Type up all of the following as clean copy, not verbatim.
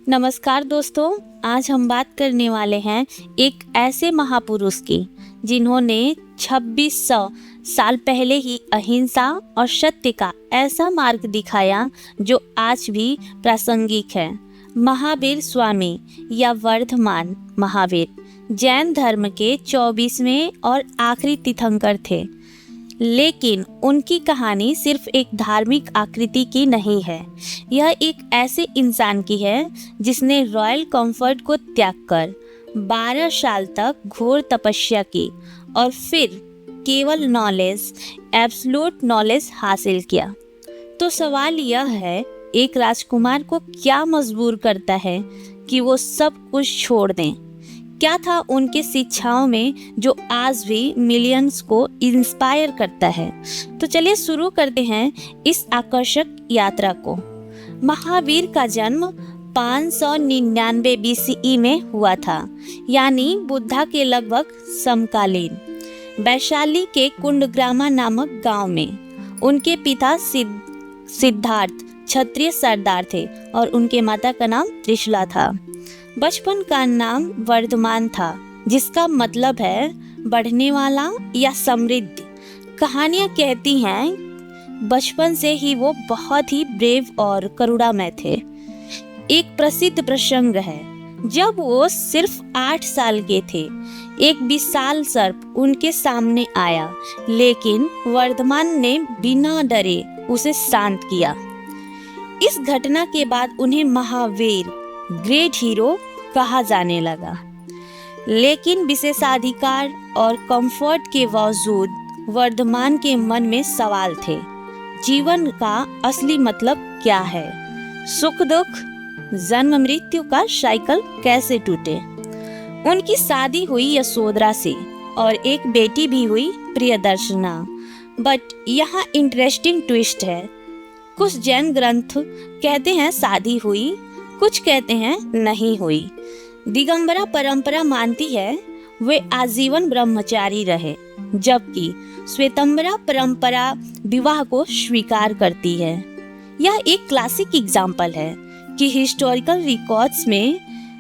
नमस्कार दोस्तों, आज हम बात करने वाले हैं एक ऐसे महापुरुष की जिन्होंने 2600 साल पहले ही अहिंसा और सत्य का ऐसा मार्ग दिखाया जो आज भी प्रासंगिक है। महावीर स्वामी या वर्धमान महावीर जैन धर्म के 24वें और आखिरी तीर्थंकर थे, लेकिन उनकी कहानी सिर्फ एक धार्मिक आकृति की नहीं है। यह एक ऐसे इंसान की है जिसने रॉयल कंफर्ट को त्याग कर 12 साल तक घोर तपस्या की और फिर केवल नॉलेज, एब्सोल्यूट नॉलेज हासिल किया। तो सवाल यह है, एक राजकुमार को क्या मजबूर करता है कि वो सब कुछ छोड़ दें? क्या था उनके शिक्षाओं में जो आज भी मिलियंस को इंस्पायर करता है? तो चलिए शुरू करते हैं इस आकर्षक यात्रा को। महावीर का जन्म 599 BCE में हुआ था, यानी बुद्धा के लगभग समकालीन, वैशाली के कुंडग्रामा नामक गांव में। उनके पिता सिद्धार्थ क्षत्रिय सरदार थे और उनके माता का नाम त्रिशला था। बचपन का नाम वर्धमान था, जिसका मतलब है बढ़ने वाला या समृद्ध। कहानियां कहती हैं बचपन से ही वो बहुत ही ब्रेव और करुणामय थे। एक प्रसिद्ध प्रसंग है, जब वो सिर्फ 8 साल के थे, एक विशाल सर्प उनके सामने आया, लेकिन वर्धमान ने बिना डरे उसे शांत किया। इस घटना के बाद उन्हें महावीर, ग्रेट हीरो कहा जाने लगा। लेकिन विशेषाधिकार और कंफर्ट के बावजूद वर्धमान के मन में सवाल थे। जीवन का असली मतलब क्या है? सुख दुख, जन्म मृत्यु का साइकिल कैसे टूटे? उनकी शादी हुई यशोधरा से और एक बेटी भी हुई, प्रियदर्शना। बट यहाँ इंटरेस्टिंग ट्विस्ट है। कुछ जैन ग्रंथ कहते हैं शादी हुई, कुछ कहते हैं नहीं हुई। दिगंबरा परंपरा मानती है वे आजीवन ब्रह्मचारी रहे, जबकि श्वेतंबरा परंपरा विवाह को स्वीकार करती है। यह एक क्लासिक एग्जाम्पल है कि हिस्टोरिकल रिकॉर्ड्स में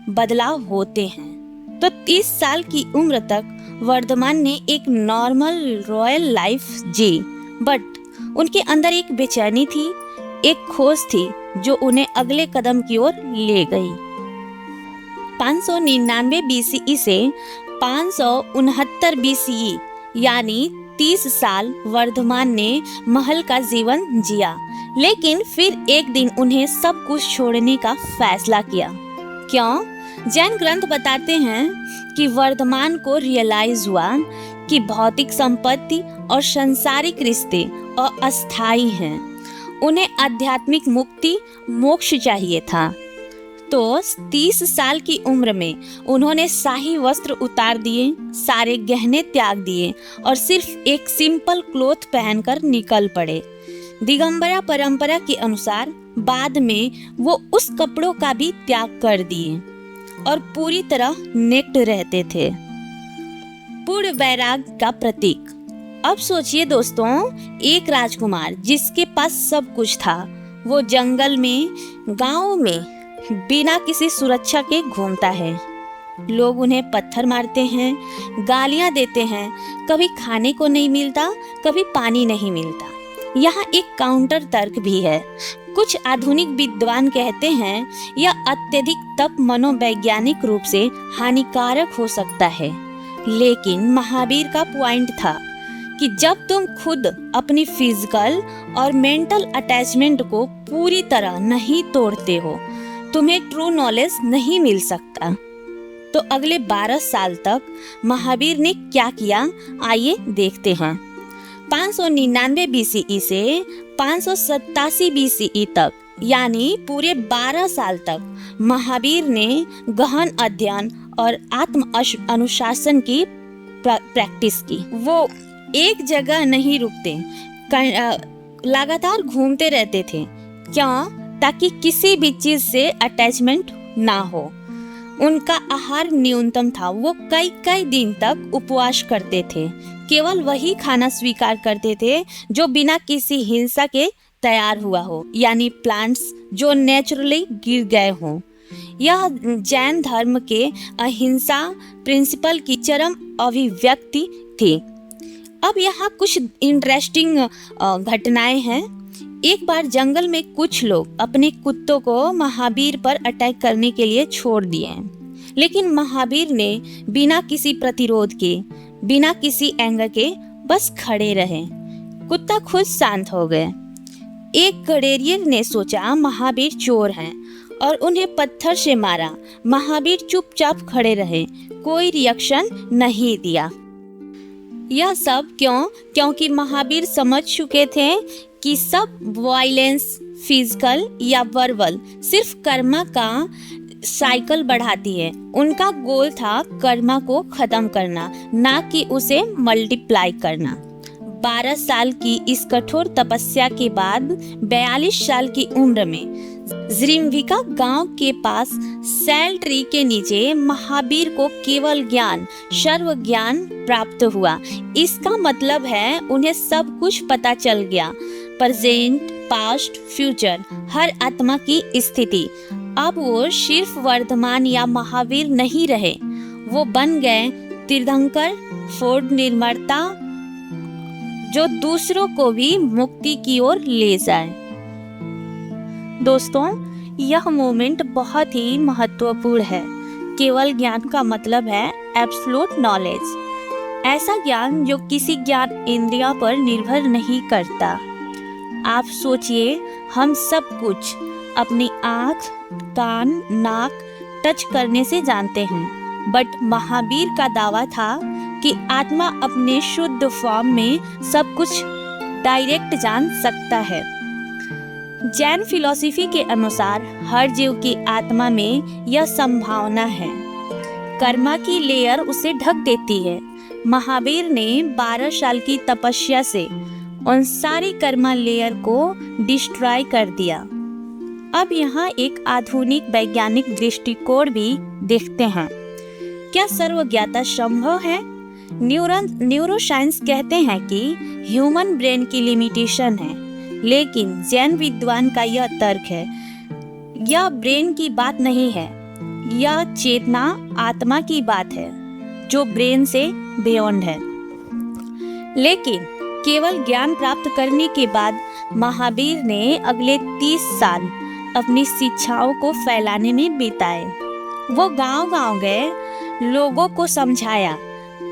बदलाव होते हैं। तो 30 साल की उम्र तक वर्धमान ने एक नॉर्मल रॉयल लाइफ जी, बट उनके अंदर एक बेचैनी थी, एक खोज थी जो उन्हें अगले कदम की ओर ले गई। 599 BCE से 569 BCE यानी 30 साल वर्धमान ने महल का जीवन जिया, लेकिन फिर एक दिन उन्हें सब कुछ छोड़ने का फैसला किया। क्यों? जैन ग्रंथ बताते हैं कि वर्धमान को रियलाइज हुआ कि भौतिक संपत्ति और सांसारिक रिश्ते अस्थायी हैं। उन्हें आध्यात्मिक मुक्ति, मोक्ष चाहिए था। तो 30 साल की उम्र में उन्होंने शाही वस्त्र उतार दिए, सारे गहने त्याग दिए और सिर्फ एक सिंपल क्लॉथ पहनकर निकल पड़े। दिगंबरा परंपरा के अनुसार बाद में वो उस कपड़ों का भी त्याग कर दिए और पूरी तरह नेक्ड रहते थे, पूर्ण वैराग्य का प्रतीक। अब सोचिए दोस्तों, एक राजकुमार जिसके पास सब कुछ था, वो जंगल में, गांव में बिना किसी सुरक्षा के घूमता है। लोग उन्हें पत्थर मारते हैं, गालियां देते हैं, कभी खाने को नहीं मिलता, कभी पानी नहीं मिलता। यहाँ एक काउंटर तर्क भी है। कुछ आधुनिक विद्वान कहते हैं यह अत्यधिक तप मनोवैज्ञानिक रूप से हानिकारक हो सकता है, लेकिन महावीर का पॉइंट था कि जब तुम खुद अपनी फिजिकल और मेंटल अटैचमेंट को पूरी तरह नहीं तोड़ते हो, तुम्हें ट्रू नॉलेज नहीं मिल सकता। तो अगले 12 साल तक महावीर ने क्या किया, आइए देखते हैं। 599 BCE से 587 BCE तक, यानी पूरे 12 साल तक महावीर ने गहन अध्ययन और आत्म अनुशासन की प्रैक्टिस की। वो एक जगह नहीं रुकते, लगातार घूमते रहते थे। क्यों? ताकि किसी भी चीज से अटैचमेंट ना हो। उनका आहार न्यूनतम था। वो कई दिन तक उपवास करते थे, केवल वही खाना स्वीकार करते थे जो बिना किसी हिंसा के तैयार हुआ हो, यानी प्लांट्स जो नेचुरली गिर गए हों। यह जैन धर्म के अहिंसा प्रिंसिपल की चरम अभिव्यक्ति थी। अब यहाँ कुछ इंटरेस्टिंग घटनाएं हैं। एक बार जंगल में कुछ लोग अपने कुत्तों को महावीर पर अटैक करने के लिए छोड़ दिए, लेकिन महावीर ने बिना किसी प्रतिरोध के, बिना किसी एंगर के बस खड़े रहे। कुत्ता खुद शांत हो गए। एक गडेरियर ने सोचा महावीर चोर हैं और उन्हें पत्थर से मारा। महावीर चुपचाप खड़े रहे, कोई रिएक्शन नहीं दिया। यह सब क्योंकि महावीर समझ चुके थे कि सब वायलेंस, फिजिकल या वर्बल, सिर्फ कर्मा का साइकिल बढ़ाती है। उनका गोल था कर्मा को खत्म करना, ना कि उसे मल्टीप्लाई करना। 12 साल की इस कठोर तपस्या के बाद 42 साल की उम्र में ज्रिमविका गांव के पास सेल ट्री के नीचे महावीर को केवल ज्ञान, सर्व ज्ञान प्राप्त हुआ। इसका मतलब है उन्हें सब कुछ पता चल गया, प्रेजेंट, पास्ट, फ्यूचर, हर आत्मा की स्थिति। अब वो सिर्फ वर्तमान या महावीर नहीं रहे, वो बन गए तीर्थंकर, फोर्ड निर्माता, जो दूसरों को भी मुक्ति की ओर ले जाए। दोस्तों, यह मोमेंट बहुत ही महत्वपूर्ण है। केवल ज्ञान का मतलब है एब्सोल्यूट नॉलेज, ऐसा ज्ञान जो किसी ज्ञान इंद्रिया पर निर्भर नहीं करता। आप सोचिए, हम सब कुछ अपनी आँख, कान, नाक टच करने से जानते हैं, बट महावीर का दावा था कि आत्मा अपने शुद्ध फॉर्म में सब कुछ डायरेक्ट जान सकता है। जैन फिलॉसफी के अनुसार हर जीव की आत्मा में यह संभावना है। कर्मा की लेयर उसे ढक देती है। महावीर ने 12 साल की तपस्या से उन सारी कर्मा लेयर को डिस्ट्रॉय कर दिया। अब यहाँ एक आधुनिक वैज्ञानिक दृष्टिकोण भी देखते हैं। क्या सर्वज्ञता संभव है? न्यूरोसाइंस कहते हैं कि ह्यूमन ब्रेन की लिमिटेशन है, लेकिन जैन विद्वान का यह तर्क है, यह ब्रेन की बात नहीं है, यह चेतना आत्मा की बात है, जो ब्रेन से बियॉन्ड है। लेकिन केवल ज्ञान प्राप्त करने के बाद महावीर ने अगले 30 साल अपनी शिक्षाओं को फैलाने में बिताए। वो गांव-गांव गए, लोगों को समझाया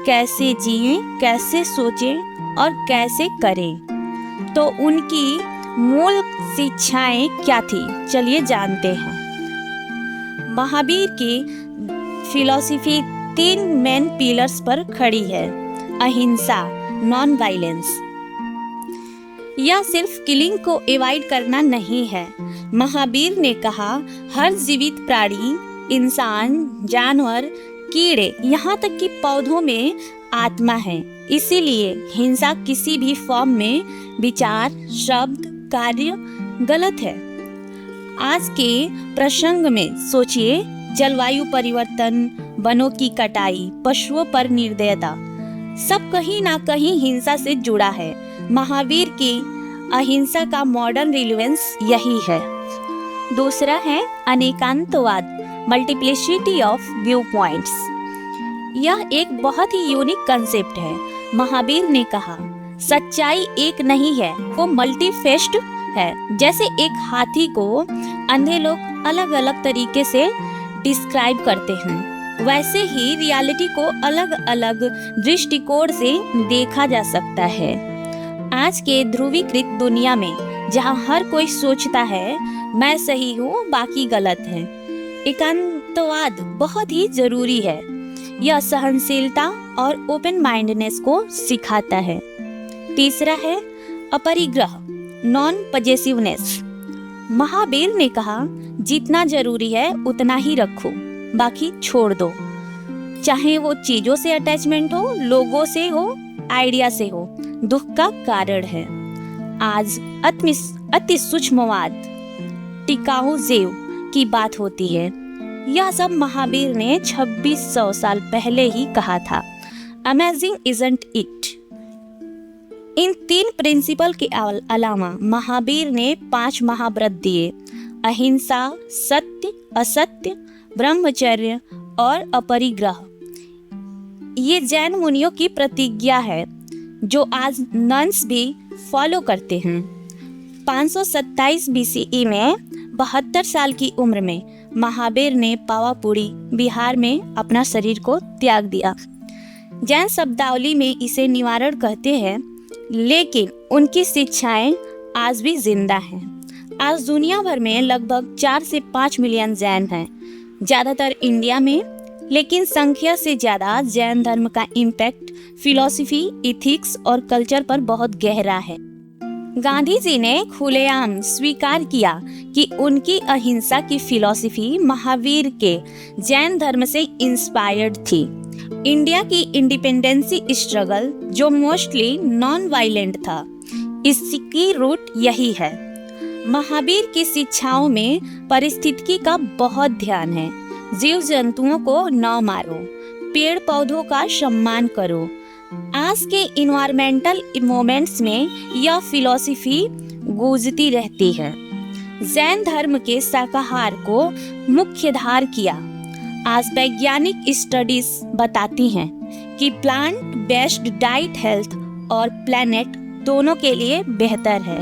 कैसे जिएं, कैसे सोचें और कैसे करें। तो उनकी मूल शिक्षाएं क्या थी, चलिए जानते हैं। महावीर की फिलॉसफी 3 मेन पिलर्स पर खड़ी है। अहिंसा, नॉन वायलेंस। यह सिर्फ किलिंग को अवॉइड करना नहीं है। महावीर ने कहा हर जीवित प्राणी, इंसान, जानवर, कीड़े, यहाँ तक कि पौधों में आत्मा है। इसीलिए हिंसा किसी भी फॉर्म में विचार, शब्द, कार्य गलत है। आज के प्रसंग में सोचिए, जलवायु परिवर्तन, वनों की कटाई, पशुओं पर निर्दयता, सब कहीं ना कहीं हिंसा से जुड़ा है। महावीर की अहिंसा का मॉडर्न रिलेवेंस यही है। दूसरा है अनेकांतवाद, मल्टीप्लिसिटी ऑफ व्यू पॉइंट्स। यह एक बहुत ही यूनिक कंसेप्ट है। महावीर ने कहा सच्चाई एक नहीं है, वो मल्टीफेस्ड है। जैसे एक हाथी को अंधे लोग अलग अलग तरीके से डिस्क्राइब करते हैं, वैसे ही रियलिटी को अलग अलग दृष्टिकोण से देखा जा सकता है। आज के ध्रुवीकृत दुनिया में जहाँ हर कोई सोचता है मैं सही हूँ, बाकी गलत है, एकांतवाद बहुत ही जरूरी है। यह सहनशीलता और ओपन माइंडनेस को सिखाता है। तीसरा है अपरिग्रह, नॉन पजेसिवनेस। महावीर ने कहा जितना जरूरी है उतना ही रखो, बाकी छोड़ दो। चाहे वो चीजों से अटैचमेंट हो, लोगों से हो, आइडिया से हो, दुख का कारण है। आज अति सूक्ष्मवाद, टिकाऊ जेव की बात होती है। यह सब महावीर ने 2600 साल पहले ही कहा था। Amazing isn't it? इन 3 प्रिंसिपल के अलावा महावीर ने 5 महाव्रत दिए। अहिंसा, सत्य, असत्य, ब्रह्मचर्य और अपरिग्रह। ये जैन मुनियों की प्रतिज्ञा है जो आज नन्स भी फॉलो करते हैं। 527 BCE में 72 साल की उम्र में महावीर ने पावापुरी बिहार में अपना शरीर को त्याग दिया। जैन शब्दावली में इसे निवारण कहते हैं, लेकिन उनकी शिक्षाएं आज भी जिंदा हैं। आज दुनिया भर में लगभग 4 से 5 मिलियन जैन हैं, ज़्यादातर इंडिया में, लेकिन संख्या से ज़्यादा जैन धर्म का इम्पैक्ट फिलॉसफी, इथिक्स और कल्चर पर बहुत गहरा है। गांधी जी ने खुलेआम स्वीकार किया कि उनकी अहिंसा की फिलॉसफी महावीर के जैन धर्म से इंस्पायर्ड थी। इंडिया की इंडिपेंडेंसी स्ट्रगल जो मोस्टली नॉन वायलेंट था, इसकी रूट यही है। महावीर की शिक्षाओं में पारिस्थितिकी का बहुत ध्यान है। जीव जंतुओं को न मारो, पेड़ पौधों का सम्मान करो। आज के इन्वायरमेंटल मूवमेंट्स में यह फिलॉसफी गूंजती रहती है। जैन धर्म के शाकाहार को मुख्य धार किया। आज वैज्ञानिक स्टडीज बताती हैं कि प्लांट बेस्ड डाइट हेल्थ और प्लैनेट दोनों के लिए बेहतर है,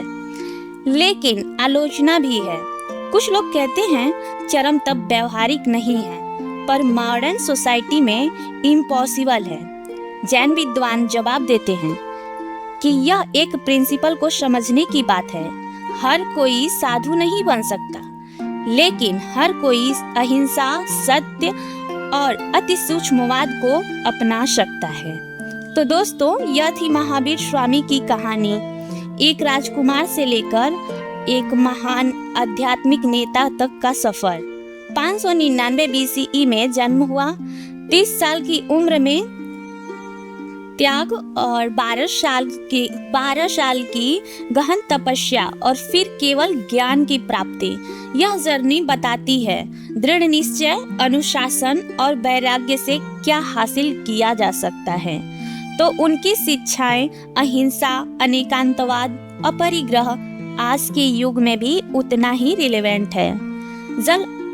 लेकिन आलोचना भी है। कुछ लोग कहते हैं चरम तप व्यवहारिक नहीं है, पर मॉडर्न सोसाइटी में इम्पॉसिबल है। जैन विद्वान जवाब देते हैं कि यह एक प्रिंसिपल को समझने की बात है। हर कोई साधु नहीं बन सकता, लेकिन हर कोई अहिंसा, सत्य और अति सूक्ष्मवाद को अपना सकता है। तो दोस्तों, यह थी महावीर स्वामी की कहानी। एक राजकुमार से लेकर एक महान आध्यात्मिक नेता तक का सफर। 599 BCE में जन्म हुआ, 30 साल की उम्र में त्याग और 12 साल की गहन तपस्या और फिर केवल ज्ञान की प्राप्ति। यह जर्नी बताती है दृढ़ निश्चय, अनुशासन और वैराग्य से क्या हासिल किया जा सकता है। तो उनकी शिक्षाएं अहिंसा, अनेकांतवाद, अपरिग्रह आज के युग में भी उतना ही रिलेवेंट है।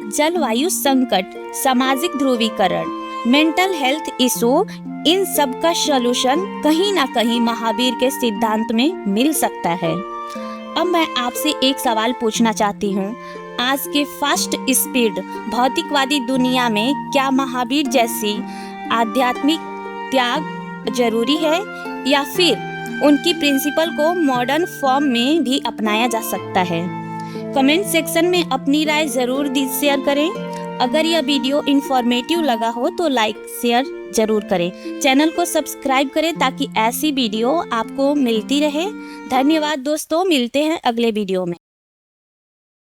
जलवायु संकट, सामाजिक ध्रुवीकरण, मेंटल हेल्थ इशू, इन सब का सलूशन कहीं ना कहीं महावीर के सिद्धांत में मिल सकता है। अब मैं आपसे एक सवाल पूछना चाहती हूँ। आज के फास्ट स्पीड भौतिकवादी दुनिया में क्या महावीर जैसी आध्यात्मिक त्याग जरूरी है, या फिर उनकी प्रिंसिपल को मॉडर्न फॉर्म में भी अपनाया जा सकता है? कमेंट सेक्शन में अपनी राय जरूर शेयर करें। अगर यह वीडियो इंफॉर्मेटिव लगा हो तो लाइक शेयर जरूर करें। चैनल को सब्सक्राइब करें ताकि ऐसी वीडियो आपको मिलती रहे। धन्यवाद दोस्तों, मिलते हैं अगले वीडियो में।